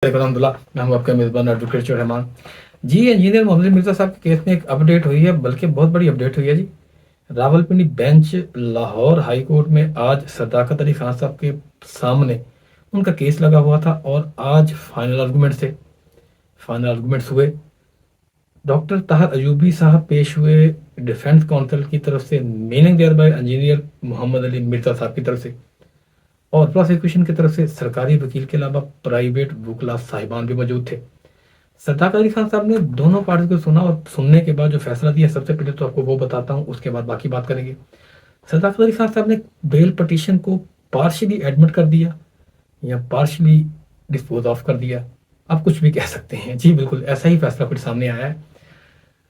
अलहमदुल्ला, मैं हूँ आपका मेज़बान एडवोकेट रहमान जी। इंजीनियर मोहम्मद मिर्ज़ा साहब के केस में एक अपडेट हुई है, बल्कि बहुत बड़ी अपडेट हुई है जी। Rawalpindi bench Lahore high court में आज सदाकत अली खान साहब के सामने उनका केस लगा हुआ था और आज फाइनल आर्गूमेंट्स हुए। डॉक्टर ताहर अयूबी साहब पेश हुए डिफेंस काउंसिल की तरफ से, meaning thereby engineer Mohammad Ali Mirza साहब की तरफ से, और प्रोसिक्यूशन की तरफ से सरकारी वकील के अलावा प्राइवेट वकला साहिबान भी मौजूद थे। सदाकत अली खान साहब ने दोनों पार्टी को सुना और सुनने के बाद जो फैसला दिया, सबसे पहले तो आपको वो बताता हूँ, उसके बाद बाकी बात करेंगे। सदाकत अली खान साहब ने बेल पटिशन को पार्शली एडमिट कर दिया या पार्शली डिस्पोज ऑफ कर दिया, आप कुछ भी कह सकते हैं जी, बिल्कुल ऐसा ही फैसला फिर सामने आया है।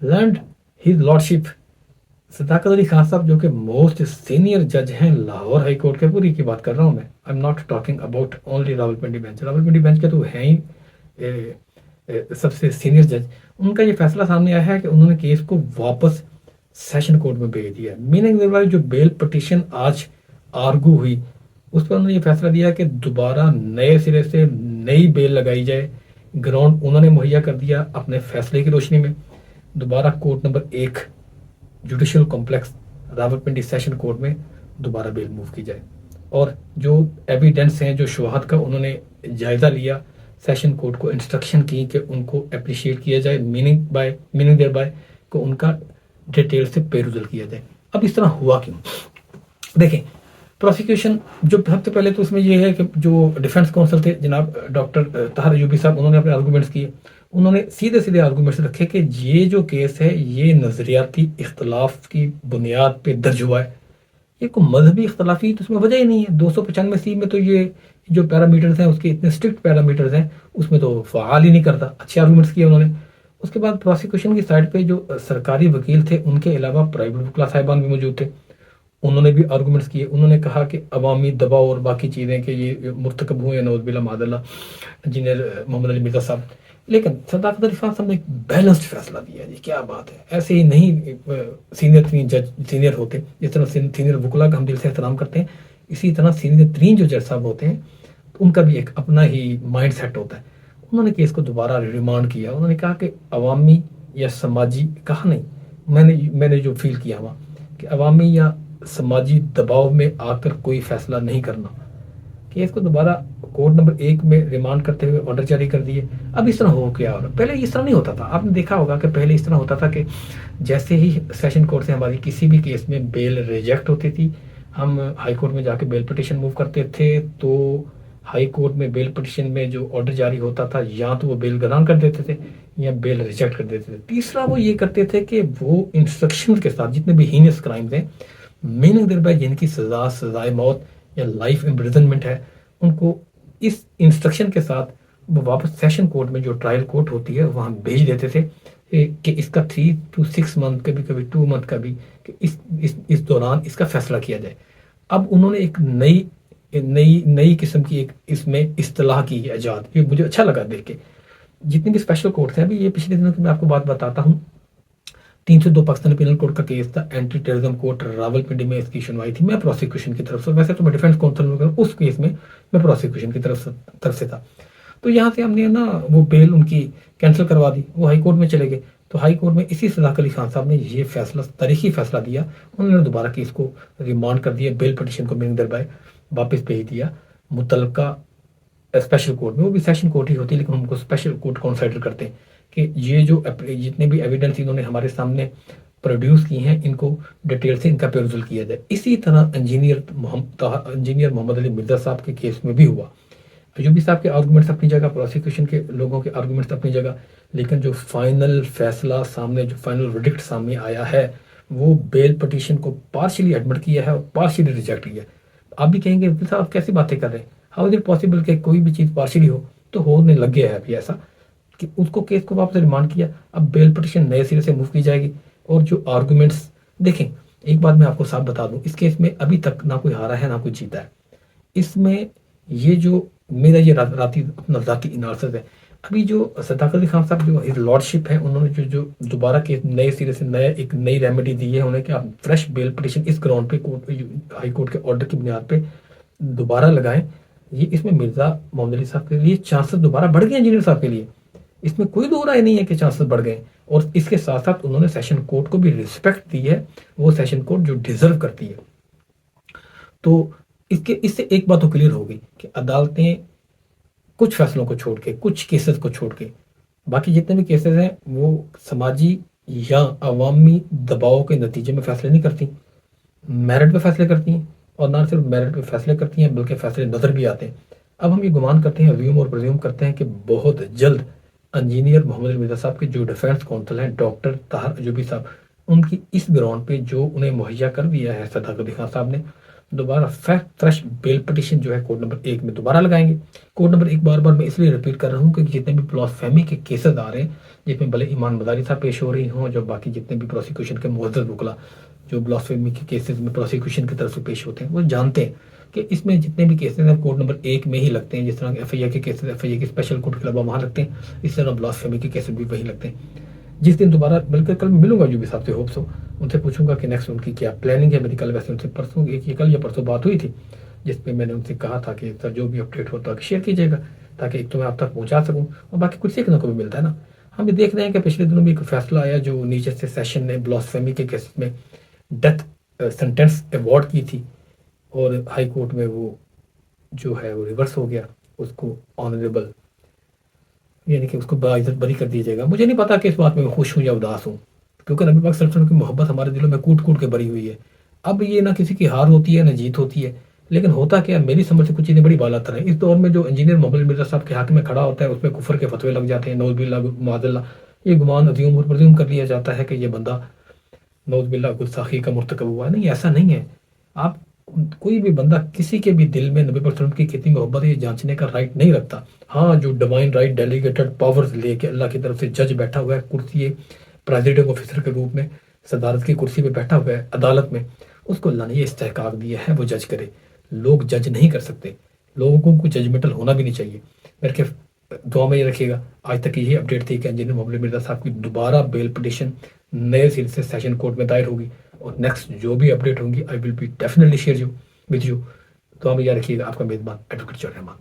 लैंड हिज लॉर्डशिप सदाकत अली खान साहब, जो कि मोस्ट सीनियर जज हैं लाहौर हाई कोर्ट के, पूरी की बात कर रहा हूँ मैं, I am not talking about only Rawalpindi bench. Rawalpindi bench के तो हैं ही सबसे सीनियर जज। उनका ये फैसला सामने आया है कि उन्होंने केस को वापस सेशन कोर्ट में भेज दिया। मीनिंग जो बेल पटिशन आज आर्गू हुई, उस पर उन्होंने ये फैसला दिया कि दोबारा नए सिरे से नई बेल लगाई जाए। ग्राउंड उन्होंने मुहैया कर दिया अपने फैसले की रोशनी में। दोबारा court number 1 judicial complex Rawalpindi session court में दोबारा बेल मूव की जाए, और जो एविडेंस हैं, जो शवाहद का उन्होंने जायज़ा लिया, सेशन कोर्ट को इंस्ट्रक्शन की कि उनको अप्रिशिएट किया जाए, मीनिंग देयर बाय को उनका डिटेल से पेरुजल किया जाए। अब इस तरह हुआ क्यों? देखें, प्रोसिक्यूशन जो सबसे पहले तो उसमें ये है कि जो डिफेंस काउंसिल थे जनाब डॉक्टर ताहर अयूबी साहब, उन्होंने अपने आर्गूमेंट्स किए। उन्होंने सीधे सीधे आर्गूमेंट्स रखे कि ये जो केस है ये नज़रियाती इख्तलाफ की बुनियाद पे दर्ज हुआ है, ये कोई मजहबी इख्तलाफी तो उसमें वजह ही नहीं है। 295C में तो ये जो पैरामीटर्स हैं, उसके इतने स्ट्रिक्ट पैरामीटर्स हैं, उसमें तो फ़ाल ही नहीं करता। अच्छे आर्गूमेंट्स किए उन्होंने। उसके बाद प्रोसिक्यूशन की साइड पे जो सरकारी वकील थे, उनके अलावा प्राइवेट वकला साहिबान भी मौजूद थे, उन्होंने भी आर्गूमेंट्स किए। उन्होंने कहा कि अवामी दबाव और बाकी चीज़ें कि ये मुर्तकब हुए हैं नौज़ बिल्ला मादल्ला इंजीनियर मोहम्मद अली मिर्ज़ा साहब। लेकिन सदाकत अली खान साहब ने एक बैलेंस्ड फैसला दिया जी, क्या बात है। ऐसे ही नहीं सीनियर 3 जज सीनियर होते, जिस तरह सीनियर वकला का हम दिल से एहतराम करते हैं, इसी तरह सीनियर 3 जो जज साहब होते हैं, तो उनका भी एक अपना ही माइंड सेट होता है। उन्होंने केस को दोबारा रिमांड किया। उन्होंने कहा कि अवामी या समाजी, कहा नहीं, मैंने जो फील किया हुआ कि अवामी या समाजी दबाव में आकर कोई फैसला नहीं करना। केस को दोबारा कोर्ट नंबर 1 में रिमांड करते हुए ऑर्डर जारी कर दिए। अब इस तरह हो क्या? और पहले इस तरह नहीं होता था। आपने देखा होगा कि पहले इस तरह होता था कि जैसे ही सेशन कोर्ट से हमारी किसी भी केस में बेल रिजेक्ट होती थी, हम हाई कोर्ट में जाके बेल पिटिशन मूव करते थे, तो हाई कोर्ट में बेल पिटिशन में जो ऑर्डर जारी होता था, या तो वो बेल ग्रांट कर देते थे या बेल रिजेक्ट कर देते थे। तीसरा वो ये करते थे कि वो इंस्ट्रक्शन के साथ जितने भी हीनियस क्राइम्स हैं, मीनिंग देयर बाय जिनकी सजाए मौत या लाइफ इम्प्रिजनमेंट है, उनको इस इंस्ट्रक्शन के साथ वो वापस सेशन कोर्ट में, जो ट्रायल कोर्ट होती है, वहाँ भेज देते थे कि इसका 3 to 6 मंथ, कभी कभी 2 मंथ का भी, कि इस दौरान इसका फैसला किया जाए। अब उन्होंने एक नई किस्म की एक इसमें इस्तिलाह की है ईजाद, ये मुझे अच्छा लगा देख के। जितने भी स्पेशल कोर्ट्स हैं, अभी ये पिछले दिनों की मैं आपको बात बताता हूँ। 302 पाकिस्तानी पिनल कोड का केस था, एंटी टेररिज्म कोर्ट रावलपिंडी में इसकी सुनवाई थी। मैं प्रोसिक्यूशन की तरफ से, वैसे तो मैं डिफेंस काउंसिल में, उस केस में मैं प्रोसिक्यूशन की तरफ से था। तो यहाँ से हमने ना वो बेल उनकी कैंसिल करवा दी, वो हाई कोर्ट में चले गए। तो हाई कोर्ट में इसी सदाकत अली खान साहब ने ये फैसला, तारीखी फैसला दिया। उन्होंने दोबारा केस को रिमांड कर दिया, बेल पटिशन को मीनिंग देयर बाय वापस भेज दिया मुतलका स्पेशल कोर्ट में। वो भी सेशन कोर्ट ही होती है, लेकिन हमको स्पेशल कोर्ट कंसिडर करते हैं कि ये जो जितने भी एविडेंस इन्होंने हमारे सामने प्रोड्यूस की हैं, इनको डिटेल से इनका पेरुजल किया जाए। इसी तरह इंजीनियर मोहम्मद अली मिर्ज़ा साहब के केस में भी हुआ। अयूबी साहब के आर्गूमेंट्स अपनी जगह, प्रोसिक्यूशन के लोगों के आर्गूमेंट्स अपनी जगह, लेकिन जो फाइनल फैसला सामने, जो फाइनल वर्डिक्ट सामने आया है, वो बेल पटिशन को पार्शियली एडमिट किया है और पार्शियली रिजेक्ट किया है। आप भी कहेंगे साहब कैसी बातें कर रहे हैं, हाउ इज इट पॉसिबल कि कोई भी चीज़ पार्शियली हो? तो होने लग गया है अभी ऐसा कि उसको केस को वापस रिमांड किया। अब बेल पटिशन नए सिरे से मूव की जाएगी। और जो आर्गूमेंट्स, देखें, एक बात मैं आपको साफ बता दूं, इस केस में अभी तक ना कोई हारा है ना कोई जीता है। इसमें ये जो मेरा ये अपना ज़ाती एनालिसिस है, अभी जो सदाकत अली खान साहब जो इस लॉर्डशिप है, उन्होंने जो दोबारा केस नए सिरे से एक नई रेमेडी दी है उन्हें कि आप फ्रेश बेल पटिशन इस ग्राउंड पे हाई कोर्ट के ऑर्डर की बुनियाद पे दोबारा लगाएं, یہ اس میں مرزا محمد علی صاحب کے لیے چانسز دوبارہ بڑھ گئے انجینئر صاحب کے لیے، اس میں کوئی دو رائے نہیں ہے کہ چانسز بڑھ گئے، اور اس کے ساتھ ساتھ انہوں نے سیشن کورٹ کو بھی رسپیکٹ دی ہے، وہ سیشن کورٹ جو ڈیزرو کرتی ہے۔ تو اس سے ایک بات تو کلیئر ہوگی کہ عدالتیں کچھ فیصلوں کو چھوڑ کے، کچھ کیسز کو چھوڑ کے، باقی جتنے بھی کیسز ہیں وہ سماجی یا عوامی دباؤ کے نتیجے میں فیصلے نہیں کرتی، میرٹ پہ فیصلے کرتی ہیں، اور نہ صرف میرٹ پہ فیصلے کرتی ہیں بلکہ فیصلے نظر بھی آتے ہیں۔ اب ہم یہ گمان کرتے ہیں، ریوم اور پرزیوم کرتے ہیں کہ بہت جلد انجینئر محمد علی مرزا صاحب کے جو ڈیفینس کونسل ہیں ڈاکٹر طاہر ایوبی صاحب، ان کی اس گراؤنڈ پہ جو انہیں مہیا کر دیا ہے صداقت علی خان صاحب نے، دوبارہ فریش بیل پٹیشن جو ہے کورٹ نمبر 1 میں دوبارہ لگائیں گے۔ کورٹ نمبر 1 بار بار میں اس لیے ریپیٹ کر رہا ہوں کہ جتنے بھی بلاسفیمی کے کیسز آ رہے ہیں، جس میں بھلے ایمان مداری صاحب پیش ہو رہی ہوں، جو باقی جتنے بھی پروسیکیوشن کے معزز وکلا جو بلاسفیمی کے کیسز میں پروسیکیوشن کی طرف سے پیش ہوتے ہیں، وہ جانتے ہیں کہ اس میں جتنے بھی کیسز ہیں کورٹ نمبر 1 میں ہی لگتے ہیں، جس طرح ایف آئی اے کے کیسز ایف آئی اے کے اسپیشل کورٹ کے علاوہ وہاں لگتے ہیں، اس طرح بلاسفیمی کے کیسز بھی وہیں لگتے ہیں۔ جس دن دوبارہ بلکہ کل ملوں گا ایوبی صاحب سے، ہوپ سو ان سے پوچھوں گا کہ نیکسٹ ان کی کیا پلاننگ ہے۔ میری کل ویسے ان سے پرسوں کل یا پرسوں بات ہوئی تھی، جس پہ میں نے ان سے کہا تھا کہ سر جو بھی اپڈیٹ ہوتا ہے شیئر کیجیے گا، تاکہ ایک تو میں آپ تک پہنچا سکوں، اور باقی کچھ سیکھنے کو بھی ملتا ہے نا۔ ہم یہ دیکھ رہے ہیں کہ پچھلے دنوں بھی ایک فیصلہ آیا جو نیچے سے سیشن نے بلاسفیمی کے کیسز میں ڈیتھ سینٹینس ایوارڈ کی تھی، اور ہائی کورٹ میں وہ جو ہے وہ ریورس ہو گیا، اس کو آنریبل یعنی کہ اس کو باعزت بری کر دیا جائے گا۔ مجھے نہیں پتا کہ اس بات میں خوش ہوں یا اداس ہوں، کیونکہ نبی پاک صلی اللہ علیہ وسلم کی محبت ہمارے دلوں میں کوٹ کوٹ کے بری ہوئی ہے۔ اب یہ نہ کسی کی ہار ہوتی ہے نہ جیت ہوتی ہے، لیکن ہوتا کیا ہے، میری سمجھ سے کچھ چیزیں بڑی بالا تر ہیں۔ اس دور میں جو انجینئر محمد علی مرزا صاحب کے حق میں کھڑا ہوتا ہے، اس میں کفر کے فتوے لگ جاتے ہیں، نعوذ باللہ معاذ اللہ، یہ گمان عظیم اور پرزیوم کر لیا جاتا ہے کہ یہ بندہ نعوذ باللہ گستاخی کا مرتکب ہوا ہے۔ نہیں، ایسا نہیں ہے۔ آپ کوئی بھی بندہ کسی کے بھی دل میں نبی پاک صلی اللہ علیہ وسلم کی کتنی محبت ہے یہ جانچنے کا رائٹ نہیں رکھتا۔ ہاں، جو ڈیوائن رائٹ ڈیلیگیٹڈ پاورز لے کے اللہ کی طرف سے جج بیٹھا ہوا ہے کرسی پریزیڈنگ آفیسر کے روپ میں، صدارت کی کرسی پہ بیٹھا ہوا ہے عدالت میں، اس کو اللہ نے یہ استحقاق دیا ہے وہ جج کرے۔ لوگ جج نہیں کر سکتے، لوگوں کو ججمنٹل ہونا بھی نہیں چاہیے۔ میرے کہ دعا میں یہ رکھیے گا۔ آج تک یہ اپڈیٹ تھی کہ انجینئر محمد علی مرزا صاحب کی دوبارہ بیل پٹیشن نئے سر سے سیشن کورٹ میں دائر ہوگی، اور نیکسٹ جو بھی اپڈیٹ ہوں گی I will be definitely share you with you. دعا میں یاد رکھیے گا، آپ کا میزبان ایڈوکیٹ جوہر رحمان۔